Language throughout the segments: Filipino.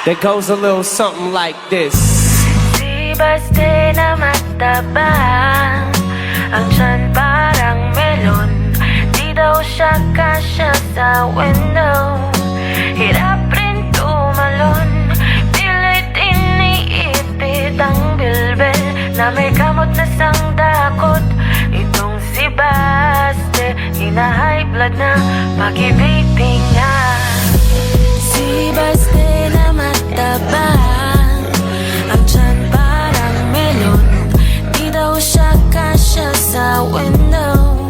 that goes a little something like this. Si Baste na mataba, ang tiyan parang melon. Di daw siya kasya sa window, hirap rin tumalon. Pilit iniipit ang bilbil na may kamot na sangdakot. Itong si Baste, hina-high blood na pag-ibig niya. Si Baste na mataba, ang tiyan parang melon. Di daw siya kasya sa window,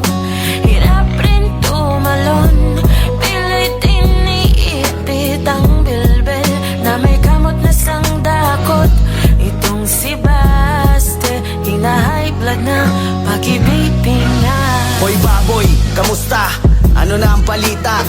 hirap rin tumalon. Pilit iniipit ang bilbil na may kamot na sangdakot. Itong si Baste, hina-high blood na pag-ibig niya. Hoy baboy, kamusta? Ano na ang balita?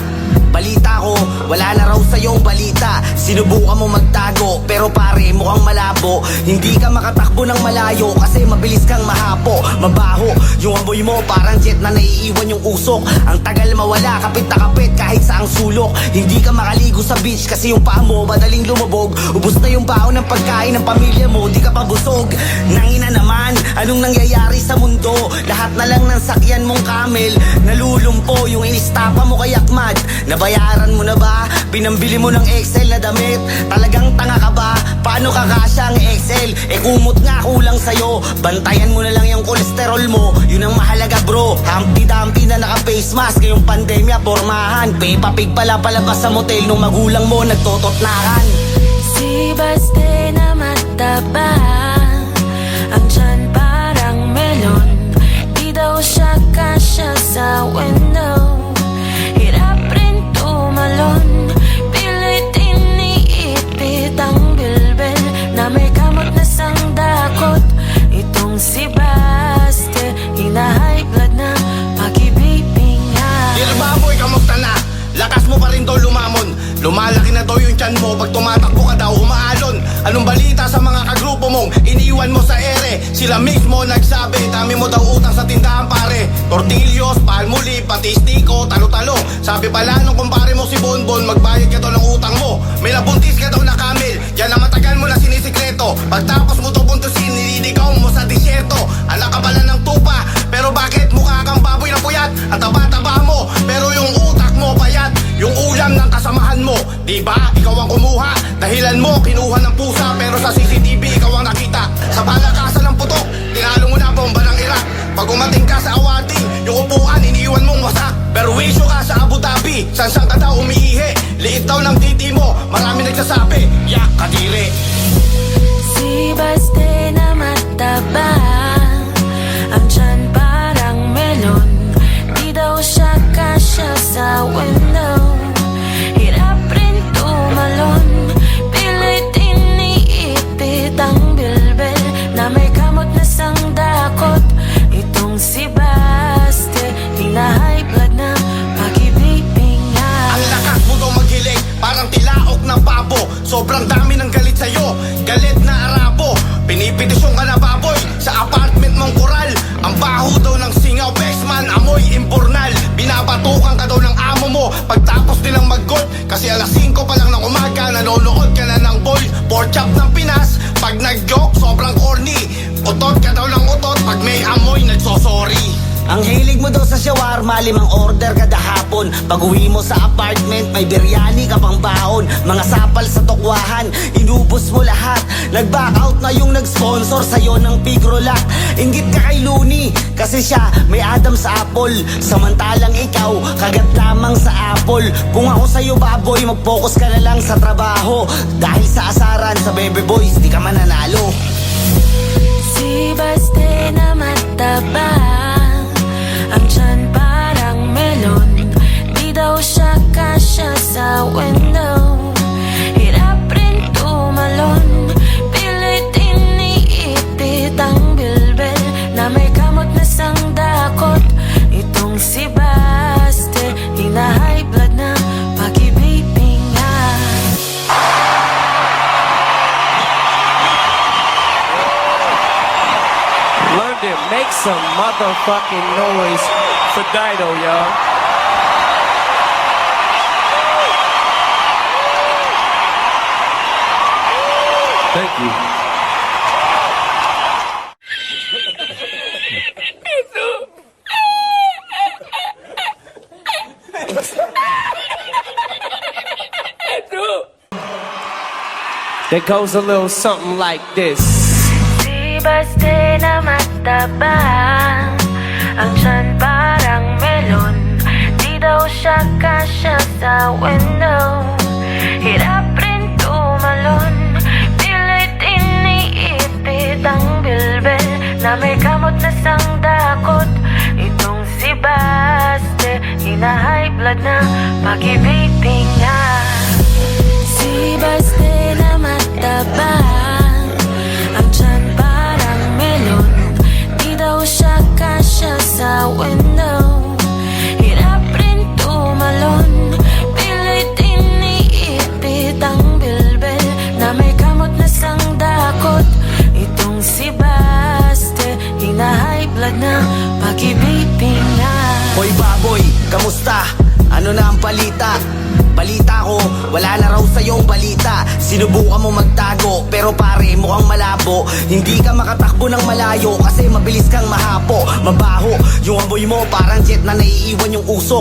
Balita ko, wala na raw sa'yong balita. Sinubukan mo magtago, pero pare mukhang malabo. Hindi ka makatakbo ng malayo kasi mabilis kang mahapo. Mabaho, yung amoy mo parang jet na naiiwan yung usok. Ang tagal mawala, kapit na kapit kahit saang sulok. Hindi ka makaligo sa beach kasi yung paa mo madaling lumubog. Ubus na yung baon ng pagkain ng pamilya mo, di ka pa busog. Nangina naman, anong nangyayari sa mundo? Lahat na lang ng sakyan mong camel nalulumpo, yung inistapa mo kay Akmad. Nabayaran mo na ba? Pinambili mo ng XL na damit? Talagang tanga ka ba? Paano kakasya ang XL? Kumot nga kulang sa'yo. Bantayan mo na lang yung kolesterol mo, yun ang mahalaga bro. Humpty Dumpty na naka-face mask, ngayong pandemya pormahan. Peppa Pig pala palabas sa motel nung magulang mo nagtototnakan. Si Baste na mataba, ang tiyan parang melon. Di daw siya kasya sa window, hirap rin tumalon. Pilit iniipit ang bilbil na may kamot na sangdakot. Itong si Baste, hina-high blood na pag-ibig niya. Dear baboy, kamusta na? Lakas mo pa rin daw lumamon. Lumalaki na daw yung tiyan mo, pag tumatakbo ka daw umaalon. Anong balita sa mga kagrupo mong iniwan mo sa ere? Sila mismo nagsabi, dami mo daw utang sa tindahan pare. Tortillos, palmuli, pati stiko, talo-talo. Sabi pala nung kumpare mo si Bonbon, magbayad ka daw ng utang mo. May nabuntis ka daw na kamil, yan na matagal mo na sinisikreto. Pagtapos mo to buntusin, nililigaw mo sa disyerto. Anak ka pala ng tupa, pero bakit mukha kang baboy na puyat? At taba-taba mo, pero yung utak mo payat. Yung ulam ng kasamahan mo, di ba? Ikaw ang kumuha. Dahilan mo, kinuha ng pusa, pero sa CCTV ikaw ang nakita. Sa palakasan ng putok, tinalo mo na bomba ng Iraq. Pag umating ka sa awating, yung upuan iniiwan mong wasak. Pero wisyo ka sa Abu Dhabi, sansang ka daw umiihi. Liit daw ng titi mo, marami nagsasabi, yak kadiri. Si Baste na mataba, ang tiyan parang melon. Di daw siya kasya sa window, hirap rin tumalon. Pilit iniipit ang bilbil na may kamot na sangdakot. Itong si Baste, hina-high blood na pag-ibig niya. Ang lakas mo daw maghilig, parang tilaok ng pabo. Sobrang dami ng galit sa'yo, galit na Arabo. Pinipetisyon ka na baboy, sa apartment mong koral. Ang baho daw ng singaw, Bexman, amoy imbornal. Binabatukan ka daw ng amo mo, pagtapos nilang mag-gold. Kasi alas 5 pa lang ng umaga, nanonood ka na ng boy. Pork chop ng Pinas, pag nag-joke, sobrang corny. Utot ka daw ng utot, pag may amoy, nagsosorry. Ang hilig mo daw sa shawarma, 5 order kada hapon. Pag uwi mo sa apartment, may biryani ka pang baon. Mga sapal sa tokwahan, inubos mo lahat. Nag-back out na yung nag-sponsor sa'yo ng Pigrolac. Inggit ka kay Looney, kasi siya may Adam's apple. Samantalang ikaw, kagat lamang sa apple. Kung ako sa'yo baboy, mag-focus ka na lang sa trabaho. Dahil sa asaran sa Baby Boys, di ka mananalo. Si Baste na mataba, ang tiyan parang melon. Di daw siya kasya sa window, hirap rin tumalon. Pilit iniipit ang bilbil na may kamot na sangdakot. Itong si Baste, hina-high blood na pag-ibig niya. London, make some motherfucking noise for Dido, y'all. Thank you. That goes a little something like this. Di baste na matabang ang tiyan parang melon. Di daw siya kasya sa window. Hirap rin tumalon. Pilit iniipit ang bilbil na may kamot na sangdakot. Itong si Baste, hina-high blood na pag-ibig niya. Si Baste na matabang ang tiyan parang melon. Di daw siya kasya sa window. Hirap rin tumalon. Pilit iniipit ang bilbil na may kamot na sangdakot. Itong si Baste, hina-high blood na pag-ibig niya. Hoy baboy, kamusta? Ano na ang balita? Balita ko, wala na raw sa'yong balita. Sinubukan mo magtago, pero pare mukhang malabo. Hindi ka makatakbo ng malayo kasi mabilis kang mahapo. Mabaho, yung amoy mo parang jet na naiiwan yung usok.